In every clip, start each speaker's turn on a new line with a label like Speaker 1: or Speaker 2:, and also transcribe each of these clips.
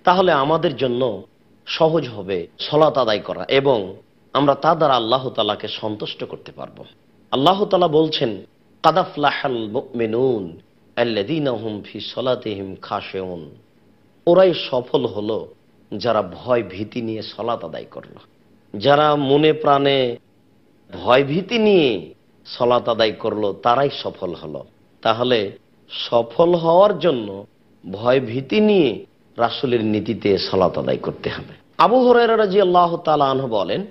Speaker 1: তাহলে আমাদের জন্য সহজ হবে সালাত আদায় করা এবং আমরা তা দ্বারা আল্লাহ তাআলাকে সন্তুষ্ট করতে পারবো। আল্লাহ তাআলা বলছেন, কাদ আফলাহাল মুমিনুন আল্লাযীনা হুম ফি সলাতিহিম খাশিউন। ওরাই সফল হলো যারা ভয় ভীতি নিয়ে সালাত আদায় করলো। যারা মনে প্রাণে ভয় ভীতি নিয়ে সালাত আদায় করলো তারাই সফল হলো। তাহলে সফল হওয়ার জন্য ভয় ভীতি নিয়ে রাসূলের নীতিতে সালাত আদায় করতে হবে। আবু হুরায়রা রাদিয়াল্লাহু তাআলা আনহু বলেন,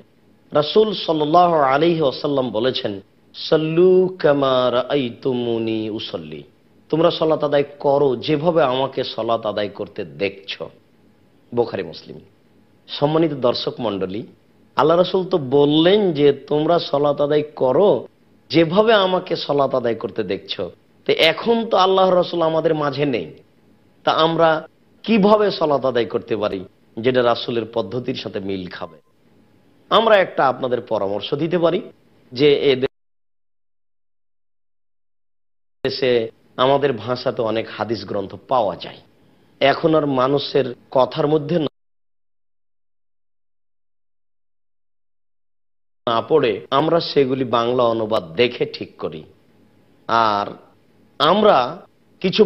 Speaker 1: রাসূল সাল্লাল্লাহু আলাইহি ওয়াসাল্লাম বলেছেন, সাল্লু কামা রাআইতুমুনি উসাল্লি। তোমরা সালাত আদায় করো যেভাবে আমাকে সালাত আদায় করতে দেখছো। বুখারী মুসলিম। সম্মানিত দর্শক মণ্ডলী, আল্লাহ রাসূল তো বললেন যে তোমরা সালাত আদায় করো যেভাবে আমাকে সালাত আদায় করতে দেখছো। তো এখন তো আল্লাহর রাসূল আমাদের মাঝে নেই, তা আমরা কিভাবে সালাত আদায় করতে পারি যেটা রাসূলের পদ্ধতির সাথে মিল খাবে? আমরা একটা আপনাদের পরামর্শ দিতে পারি যে এ দেশে আমাদের ভাষাতে অনেক হাদিস গ্রন্থ পাওয়া যায়। এখন আর মানুষের কথার মধ্যে না পড়ে আমরা সেগুলি বাংলা অনুবাদ দেখে ঠিক করি। আর আমরা কিছু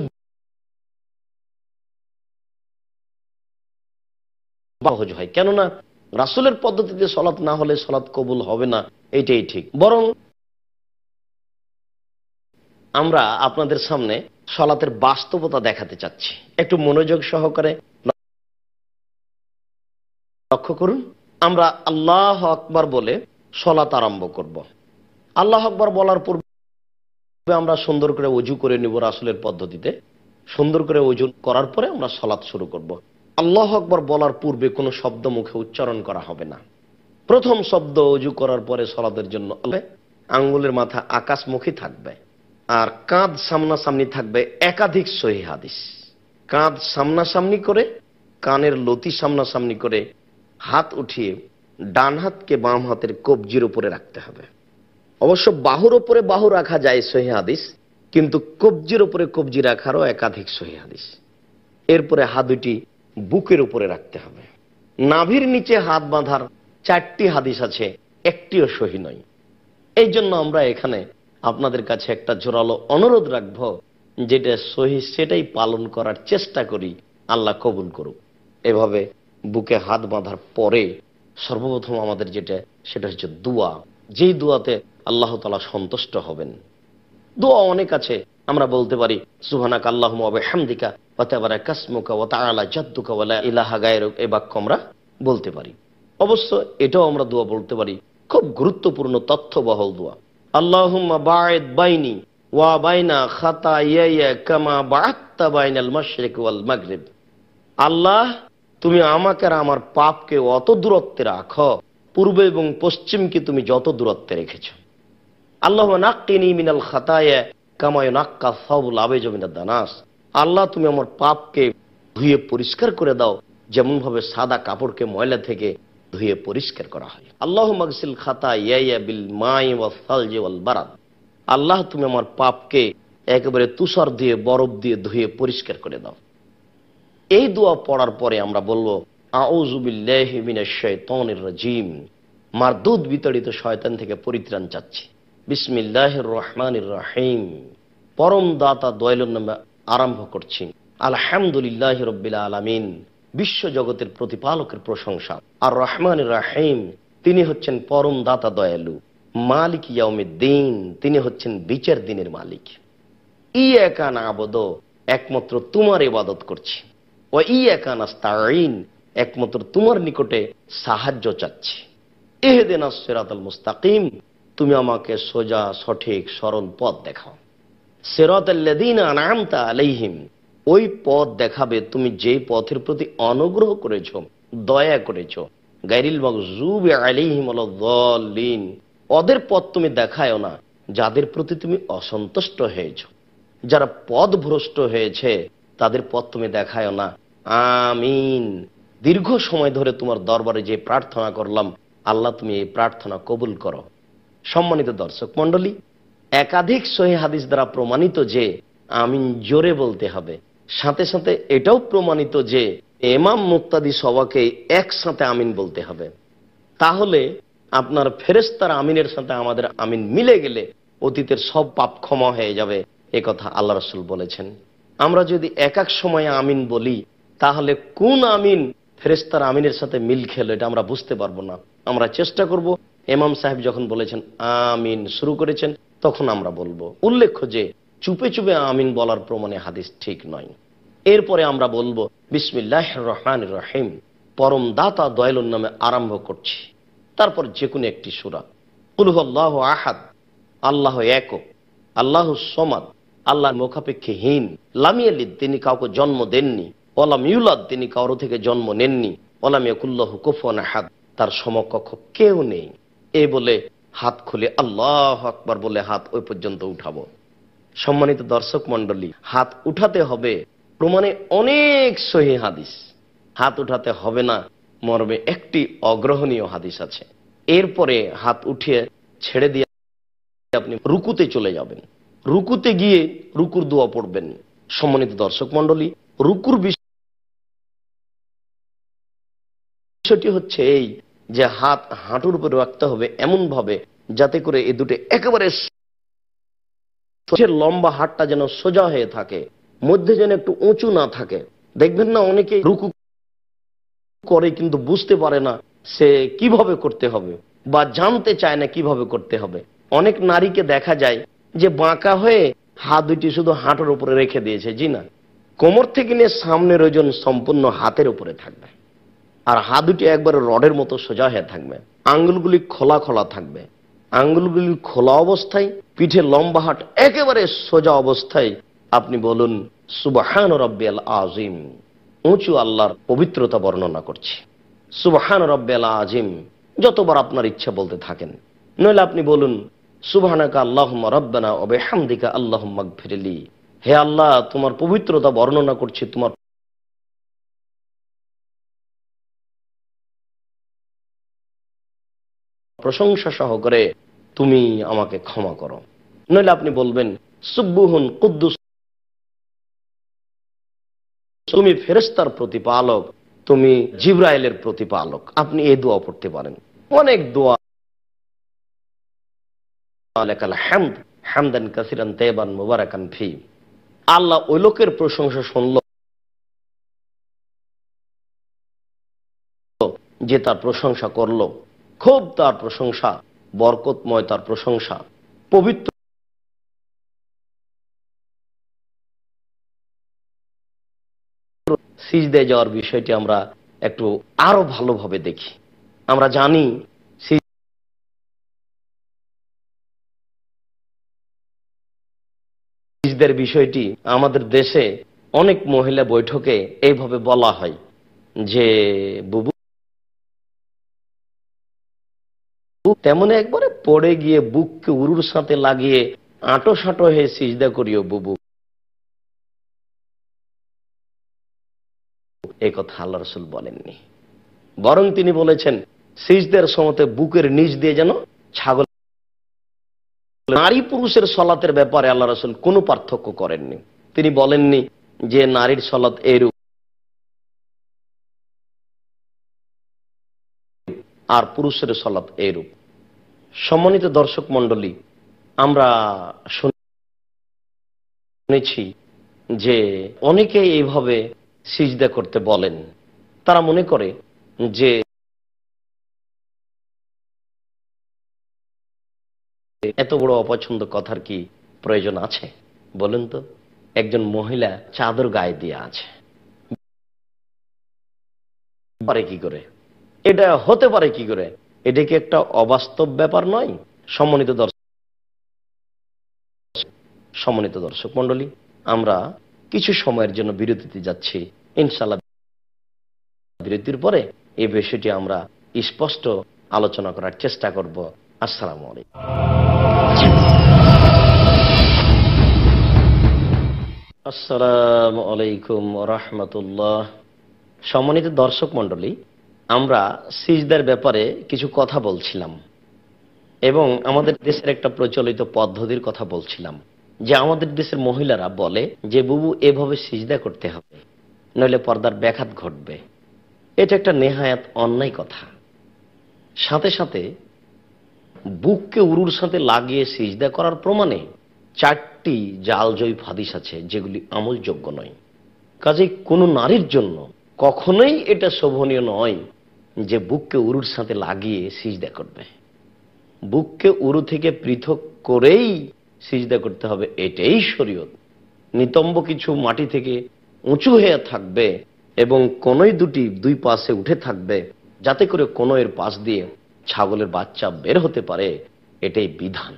Speaker 1: সহজ হয়, কেননা রাসূলের পদ্ধতিতে সালাত না হলে সালাত কবুল হবে না, এটাই ঠিক। বরং আমরা আপনাদের সামনে সালাতের বাস্তবতা দেখাতে চাচ্ছি। একটু মনোযোগ সহকারে লক্ষ্য করুন। আমরা আল্লাহু আকবার বলে সালাত আরম্ভ করব। আল্লাহু আকবার বলার পূর্বে আমরা সুন্দর করে ওযু করে নিব রাসূলের পদ্ধতিতে। সুন্দর করে ওযু করার পরে আমরা সালাত শুরু করব। আল্লাহু আকবার বলার পূর্বে কোনো শব্দ মুখে উচ্চারণ করা হবে না। প্রথম শব্দ ওযু করার পরে সালাতের জন্য আঙ্গুলের মাথা আকাশমুখী থাকবে আর কাঁধ সামনাসামনি থাকবে। একাধিক সহিহ হাদিস, কাঁধ সামনাসামনি করে, কানের লতি সামনাসামনি করে, হাত উঠিয়ে ডান হাতকে বাম হাতের কবজির উপরে রাখতে হবে। অবশ্য বাহুর উপরে বাহু রাখা যায় সহিহ হাদিস, কিন্তু কবজির উপরে কবজি রাখারও একাধিক সহিহ হাদিস। এরপরে হাত দুটি বুকের উপরে রাখতে হবে। নাভির নিচে হাত বাঁধার 4টি হাদিস আছে, একটিও সহিহ নয়। এই জন্য আমরা এখানে আপনাদের কাছে একটা জোরালো অনুরোধ রাখব, যেটা সহিহ সেটাই পালন করার চেষ্টা করি, আল্লাহ কবুল করুক। এভাবে বুকে হাত বাঁধার পরে সর্বপ্রথম আমাদের সেটা হচ্ছে দোয়া, যেই দোয়াতে আল্লাহ তাআলা সন্তুষ্ট হবেন। দোয়া অনেক আছে, আমরা বলতে পারি সুবহানাকা আল্লাহুম্মা ওয়া বিহামদিকা ওয়া তাবারাকা ইসমুকা ওয়া তাআলা জাদ্দুকা ওয়া লা ইলাহা গায়রুক। এই বাক্য আমরা বলতে পারি। অবশ্য এটাও আমরা দোয়া বলতে পারি, খুব গুরুত্বপূর্ণ তথ্যবহুল দোয়া। আল্লাহুম্মা বা'id বাইনি ওয়া বাইনা খাতায়ায়া কামা বা'আদতা বাইনাল মাশরিক ওয়াল মাগরিব। আল্লাহ, তুমি আমাকে আর আমার পাপকে অত দূরত্বে রাখো পূর্ব এবং পশ্চিমকে তুমি যত দূরত্বে রেখেছো। আল্লাহুম্মা নাক্কিনি মিনাল খাতায়া কামা ইউনাক্কা সাওবুল আবিজ মিনাদ দানাস। আল্লাহ, তুমি আমার পাপকে ধুয়ে পরিষ্কার করে দাও যেমন ভাবে সাদা কাপড়কে ময়লা থেকে ধুয়ে পরিষ্কার করা হয়। আল্লাহুম্মা গসিল খাতায়ায়া বিল মাই ওয়াস সালজি ওয়াল বারাদ। আল্লাহ, তুমি আমার পাপকে একেবারে তুষার দিয়ে বরফ দিয়ে ধুয়ে পরিষ্কার করে দাও। এই দোয়া পড়ার পরে আমরা বলবো আউযু বিল্লাহি মিনাশ শাইতানির রাজিম, মারদুদ বিতাড়িত শয়তান থেকে পরিত্রাণ চাচ্ছি। বিসমিল্লাহির রহমানির রহিম, পরম দাতা দয়ালুর নামে আরম্ভ করছি। আলহামদুলিল্লাহি রাব্বিল আলামিন, বিশ্ব জগতের প্রতিপালকের প্রশংসা। আর রহমানির রহিম, তিনি হচ্ছেন পরম দাতা দয়ালু। মালিক ইয়াউমিদ্দিন, তিনি হচ্ছেন বিচার দিনের মালিক। ইয়াকা না'বুদু, একমাত্র তোমার ইবাদত করছি। ওয়া ইয়াকা নাস্তাঈন, একমাত্র তোমার নিকটে সাহায্য চাচ্ছি। ইহদিনাস সিরাতাল মুস্তাকিম, তুমি আমাকে সোজা সঠিক সরল পথ দেখাও। সিরাতাল্লাযীনা আন'আমতা আলাইহিম, ওই পথ দেখাবে তুমি যেই পথের প্রতি অনুগ্রহ করেছো, দয়া করেছো। গায়রিল মাগযুবি আলাইহিম ওয়ালাদ-দাল্লিন, ওদের পথ তুমি দেখায়ও না যাদের প্রতি তুমি অসন্তুষ্ট হয়েছো। যারা পথভ্রষ্ট হয়েছে তাদের পথ তুমি দেখায়ও না। আমিন। দীর্ঘ সময় ধরে তোমার দরবারে যে প্রার্থনা করলাম, আল্লাহ তুমি এই প্রার্থনা কবুল করো। সম্মানিত দর্শক মণ্ডলী, একাধিক সহিহ হাদিস দ্বারা প্রমাণিত যে আমিন জোরে বলতে হবে। সাথে সাথে এটাও প্রমাণিত যে ইমাম মুক্তাদি সবাকে একসাথে আমিন বলতে হবে। তাহলে আপনার ফেরেশতার আমিনের সাথে আমাদের আমিন মিলে গেলে অতীতের সব পাপ ক্ষমা হয়ে যাবে, এ কথা আল্লাহ রাসূল বলেছেন। আমরা যদি এক এক সময়ে আমিন বলি, তাহলে কোন আমিন ফেরেশতার আমিনের সাথে মিল খেলো এটা আমরা বুঝতে পারবো না। আমরা চেষ্টা করব ইমাম সাহেব যখন বলেছেন আমিন শুরু করেছেন তখন আমরা বলবো। উল্লেখ্য যে চুপে চুপে আমিন বলার প্রমাণে হাদিস ঠিক নয়। এরপরে আমরা বলবো বিসমিল্লাহির রহমানির রহিম, পরম দাতা দয়ালুর নামে আরম্ভ করছি। তারপর যে কোনো একটি সূরা, কুল হুয়াল্লাহু আহাদ, আল্লাহ একক, আল্লাহু সমাদ, আল্লাহ মুখাপেক্ষীহীন, লাম ইয়ালিদ, তিনি কাউকে জন্ম দেননি, ওয়ালাম ইউলাদ, তিনি কারো থেকে জন্ম নেননি, ওয়ালাম ইয়াকুল্লাহু কুফুয়ান আহাদ, তার সমকক্ষ কেউ নেই। এই বলে হাত খুলে আল্লাহু আকবার বলে হাত ওই পর্যন্ত উঠাবো। সম্মানিত দর্শক মণ্ডলী, হাত উঠাতে হবে প্রমাণে অনেক সহিহ হাদিস, হাত উঠাতে হবে না মর্মে একটি অগ্রহণীয় হাদিস আছে। এরপরে হাত উঠিয়ে ছেড়ে দিয়ে আপনি রুকুতে চলে যাবেন। রুকুতে গিয়ে রুকুর দোয়া পড়বেন। সম্মানিত দর্শক মণ্ডলী, রুকুর বিষয়টি হচ্ছে এই যে হাত হাঁটুর উপরে রাখতে হবে এমন ভাবে যাতে করে এই দুটো একেবারে লম্বা, হাতটা যেন সোজা হয়ে থাকে, মধ্যে যেন একটু উঁচু না থাকে। দেখবেন না অনেকে রুকু করে কিন্তু বুঝতে পারে না সে কিভাবে করতে হবে বা জানতে চায় না কিভাবে করতে হবে। অনেক নারীকে দেখা যায় যে বাঁকা হয়ে হাত দুটি শুধু হাঁটুর উপরে রেখে দিয়েছে। জি না, কোমর থেকে নিয়ে সামনের ওজন সম্পূর্ণ হাতের উপরে থাকবে, আর হাত দুটি একবারে রডের মতো সোজা হয়ে থাকবে, আঙ্গুলগুলি খোলা খোলা থাকবে। আঙ্গুলগুলি খোলা অবস্থায় পিঠে লম্বা হাট একেবারে সোজা অবস্থায় আপনি বলুন সুবহান রাব্বিয়াল আযীম, উঁচু আল্লাহর পবিত্রতা বর্ণনা করছি, সুবহান রাব্বিয়াল আযীম, যতবার আপনার ইচ্ছা বলতে থাকেন। নইলে আপনি বলুন সুবহানাকা আল্লাহুম্মা রাব্বানা ওয়া বিহামদিকা আল্লাহুম্মা গফিরলি, হে আল্লাহ তোমার পবিত্রতা বর্ণনা করছি, তোমার প্রশংসা সহকারে তুমি আমাকে ক্ষমা করো। নইলে আপনি বলবেন সুবহুন কুদ্দুস, তুমি ফেরেশতার প্রতিপালক, তুমি জিবরাইলের প্রতিপালক। আপনি এই দোয়া পড়তে পারেন। অনেক দোয়া, লাকাল হামদ হামদান কাসিরান তাইবান মুবারাকান ফি। আল্লাহ ওই লোকের প্রশংসা শুনল যে তার প্রশংসা করলো, খুব তার প্রশংসা, বরকতময় তার প্রশংসা, পবিত্র। সিজদায় যাওয়ার বিষয়টি আমরা একটু আরো ভালোভাবে দেখি। আমরা জানি সিজদার বিষয়টি আমাদের দেশে অনেক মহিলা বৈঠকে এইভাবে বলা হয় যে বুবু তেমন একবারে পড়ে গিয়ে বুককে উরুর সাথে লাগিয়ে আঁটো সাঁটো হয়ে সিজদা করিও বুবু। এই কথা আল্লাহ রাসূল বলেননি, বরং তিনি বলেছেন সিজদার সময়তে বুকের নিচ দিয়ে যেন ছাগল। নারী পুরুষের সলাতের ব্যাপারে আল্লাহ রাসূল কোনো পার্থক্য করেননি। তিনি বলেননি যে নারীর সলাত এরূপ আর পুরুষের সলাত এরূপ। সম্মানিত দর্শক মণ্ডলী, আমরা শুনেছি যে অনেকে এইভাবে সিজদা করতে বলেন। তারা মনে করে যে এত বড় অপছন্দ কথার কি প্রয়োজন আছে বলেন তো? একজন মহিলা চাদর গায়ে দিয়ে আছে, পারে কি করে? এটা হতে পারে কি করে? এটা কি একটা অবাস্তব ব্যাপার নয়? সম্মানিত দর্শক মণ্ডলী, আমরা কিছু সময়ের জন্য বিরতিতে যাচ্ছি। ইনশাআল্লাহ বিরতির পরে এই বিষয়টি আমরা স্পষ্ট আলোচনা করার চেষ্টা করব। আসসালামু আলাইকুম। আসসালামু আলাইকুম ওয়া রাহমাতুল্লাহ। সম্মানিত দর্শক মণ্ডলী, আমরা সিজদার ব্যাপারে কিছু কথা বলছিলাম এবং আমাদের দেশের একটা প্রচলিত পদ্ধতির কথা বলছিলাম যে আমাদের দেশের মহিলারা বলে যে বুবু এভাবে সিজদা করতে হবে। নইলে পর্দার ব্যাঘাত ঘটবে। এটা একটা নেহায়াত অন্যায় কথা। সাথে সাথে বুককে উরুর সাথে লাগিয়ে সিজদা করার প্রমাণে 4টি জালজয়ী হাদিস আছে যেগুলি আমলযোগ্য নয়। কাজেই কোনো নারীর জন্য কখনোই এটা শোভনীয় নয় যে বুককে উরুর সাথে লাগিয়ে সিজদা করবে। বুককে উরু থেকে পৃথক করেই সিজদা করতে হবে, এটাই শরীয়ত। নিতম্ব কিছু মাটি থেকে উঁচু হয়ে থাকবে এবং কোনই দুটি দুই পাশে উঠে থাকবে, যাতে করে কোনয়ের পাশ দিয়ে ছাগলের বাচ্চা বের হতে পারে। এটাই বিধান,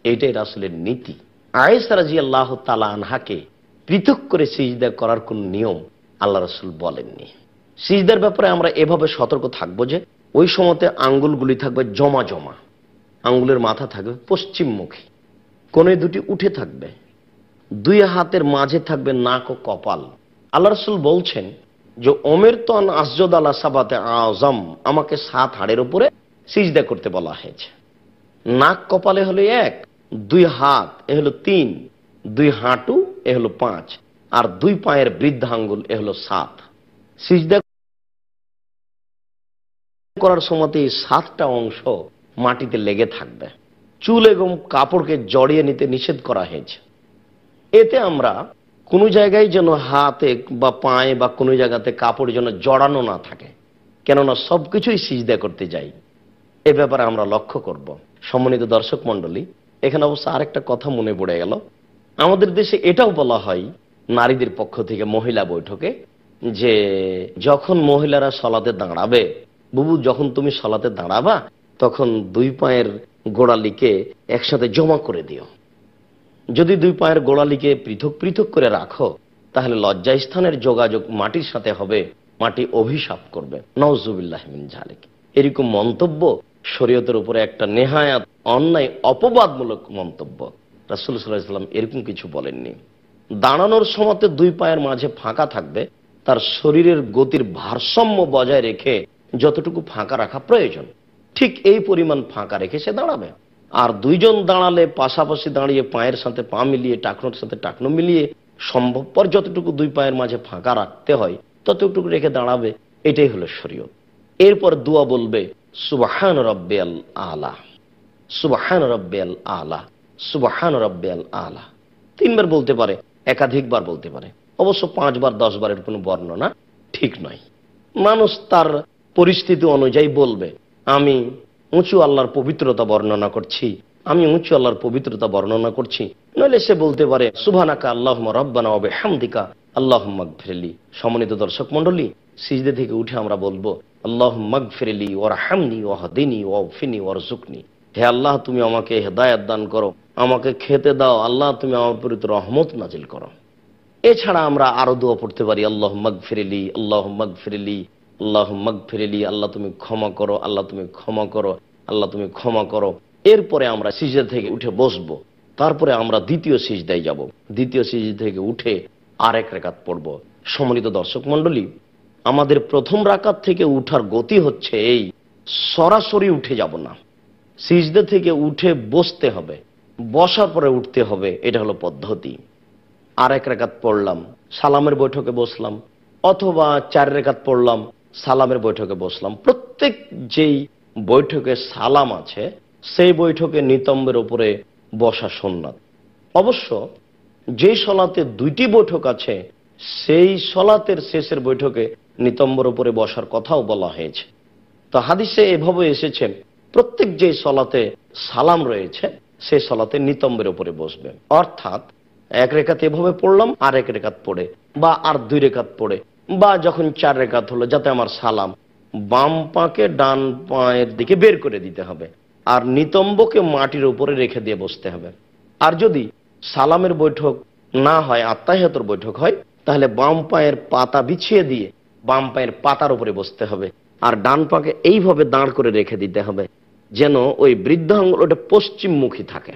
Speaker 1: এটাই রাসূলের নীতি। আয়েশা রাদিয়াল্লাহু তাআলা আনহাকে পৃথক করে সিজদা করার কোন নিয়ম আল্লাহ রাসূল বলেননি। সিজদার ব্যাপারে আমরা এভাবে সতর্ক থাকবো যে ওই সময়তে আঙ্গুলগুলি থাকবে জমা জমা, আঙ্গুলের মাথা থাকবে পশ্চিমমুখী, কোণে দুটি উঠে থাকবে, দুই হাতের মাঝে থাকবে নাক ও কপাল। আল্লাহ রাসূল বলছেন যে ওমেরতু আন আসজুদা আলা সাবাতে আযম, আমাকে 7 হাড়ের উপরে সিজদা করতে বলা হয়েছে। নাক কপালে হলো 1, 2 হাত এ হলো 3, 2 হাঁটু এ হলো 5, আর 2 পায়ের বৃদ্ধাঙ্গুল এ হলো 7। সিজদা করার সময়তে 7টা অংশ মাটিতে লেগে থাকবে। চুল এবং কাপড়কে জড়িয়ে নিতে নিষেধ করা হয়েছে। এতে আমরা কোনো জায়গায় যেন হাতে বা পায়ে বা কোনো জায়গাতে কাপড় যেন জড়ানো না থাকে, কেননা সবকিছুই সিজদা করতে যাই। এ ব্যাপারে আমরা লক্ষ্য করব। সম্মানিত দর্শক মণ্ডলী, এখানে অবশ্য আরেকটা কথা মনে পড়ে গেল। আমাদের দেশে এটাও বলা হয় নারীদের পক্ষ থেকে মহিলা বৈঠকে যে যখন মহিলারা সলাতে দাঁড়াবে, বুবু যখন তুমি সলাতে দাঁড়াবা তখন 2 পায়ের গোড়ালিকে একসাথে জমা করে দিও। যদি 2 পায়ের গোড়ালিকে পৃথক পৃথক করে রাখো তাহলে লজ্জাস্থানের যোগাযোগ মাটির সাথে হবে, মাটি অভিশাপ করবে। নাউজুবিল্লাহ মিন যালিক। এরকম মন্তব্য শরীয়তের উপরে একটা নেহায়াত অন্যায় অপবাদমূলক মন্তব্য। রাসূল সাল্লাল্লাহু আলাইহি ওয়াসাল্লাম এরকম কিছু বলেননি। দাঁড়ানোর সময়তে 2 পায়ের মাঝে ফাঁকা থাকবে, তার শরীরের গতির ভারসাম্য বজায় রেখে যতটুকু ফাঁকা রাখা প্রয়োজন ঠিক এই পরিমাণ ফাঁকা রেখে সে দাঁড়াবে। আর 2 জন দাঁড়ালে পাশাপাশি দাঁড়িয়ে পায়ের সাথে পা মিলিয়ে টাকনোর সাথে টাকনো মিলিয়ে সম্ভবপর যতটুকু 2 পায়ের মাঝে ফাঁকা রাখতে হয় ততটুকু রেখে দাঁড়াবে। এটাই হলো শরীয়ত। এরপর দোয়া বলবে সুবহান রাব্বিয়াল আলা, সুবহান রাব্বিয়াল আলা, সুবহান রাব্বিয়াল আলা। 3 বার বলতে পারে, একাধিকবার বলতে পারে। অবশ্য 5 বার 10 বারের কোনো বর্ণনা ঠিক নয়। মানুষ তার পরিস্থিতি অনুযায়ী বলবে আমি উঁচু আল্লাহর পবিত্রতা বর্ণনা করছি, আমি উঁচু আল্লাহর পবিত্রতা বর্ণনা করছি। নইলে সে বলতে পারে সুবহানাকা আল্লাহুম্মা রাব্বানা ওয়া বিহামদিকা আল্লাহুম্মা গফিরলি। সম্মানিত দর্শক মণ্ডলী, সিজদা থেকে উঠে আমরা বলবো আল্লাহুম্মা গফিরলি ওয়ারহামনি ওয়াহদিনি ওয়াগফিরনি ওয়ারযুকনি। হে আল্লাহ, তুমি আমাকে হেদায়েত দান করো, আমাকে খেতে দাও। আল্লাহ, তুমি আমার উপর রহমত নাজিল করো। এছাড়া আমরা আরো দোয়া পড়তে পারি আল্লাহুম্মা গফিরলি, আল্লাহুম্মা গফিরলি, আল্লাহুম্মা গফিরলি। আল্লাহ তুমি ক্ষমা করো, আল্লাহ তুমি ক্ষমা করো, আল্লাহ তুমি ক্ষমা করো। এরপরে আমরা সিজদা থেকে উঠে বসবো। তারপরে আমরা দ্বিতীয় সিজদায় যাব। দ্বিতীয় সিজদা থেকে উঠে আরেক রাকাত পড়ব। সম্মানিত দর্শক মণ্ডলী, আমাদের প্রথম রাকাত থেকে উঠার গতি হচ্ছে এই, সরাসরি উঠে যাব না, সিজদা থেকে উঠে বসতে হবে, বসার পরে উঠতে হবে। এটা হলো পদ্ধতি। আরেক রাকাত পড়লাম, সালামের বৈঠকে বসলাম, অথবা 4 রাকাত পড়লাম, সালামের বৈঠকে বসলাম। প্রত্যেক যেই বৈঠকে সালাম আছে সেই বৈঠকে নিতম্বের উপরে বসা সুন্নাত। অবশ্য যেই সলাতে 2টি বৈঠক আছে সেই সলাতের শেষের বৈঠকে নিতম্বের উপরে বসার কথাও বলা হয়েছে। তো হাদিসে এভাবে এসেছে প্রত্যেক যেই সলাতে সালাম রয়েছে সেই সলাতে নিতম্বের উপরে বসবে। অর্থাৎ 1 রাকাত এভাবে পড়লাম, আর 1 রাকাত পড়ে বা আর 2 রাকাত পড়ে বা যখন 4 রাকাত হলো, যাতে আমার সালাম বাম পাকে ডান পায়ের দিকে বের করে দিতে হবে আর নিতম্বকে মাটির উপরে রেখে দিয়ে বসতে হবে। আর যদি সালামের বৈঠক না হয়, আত্তাহিয়াতুর বৈঠক হয়, তাহলে বাম পায়ের পাতা বিছিয়ে দিয়ে বাম পায়ের পাতার উপরে বসতে হবে আর ডান পাকে এইভাবে দাঁড় করে রেখে দিতে হবে যেন ওই বৃদ্ধাঙ্গুল ওটা পশ্চিমমুখী থাকে।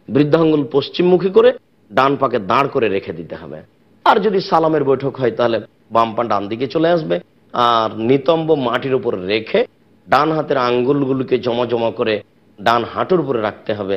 Speaker 1: বৃদ্ধাঙ্গুল পশ্চিমমুখী করে ডান পাকে দাঁড় করে রেখে দিতে হবে। আর যদি সালামের বৈঠক হয় তাহলে বাম পা ডান দিকে চলে আসবে আর নিতম্ব মাটির উপর রেখে ডান হাতের আঙ্গুলগুলোকে জমা জমা করে ডান হাঁটুর উপরে রাখতে হবে।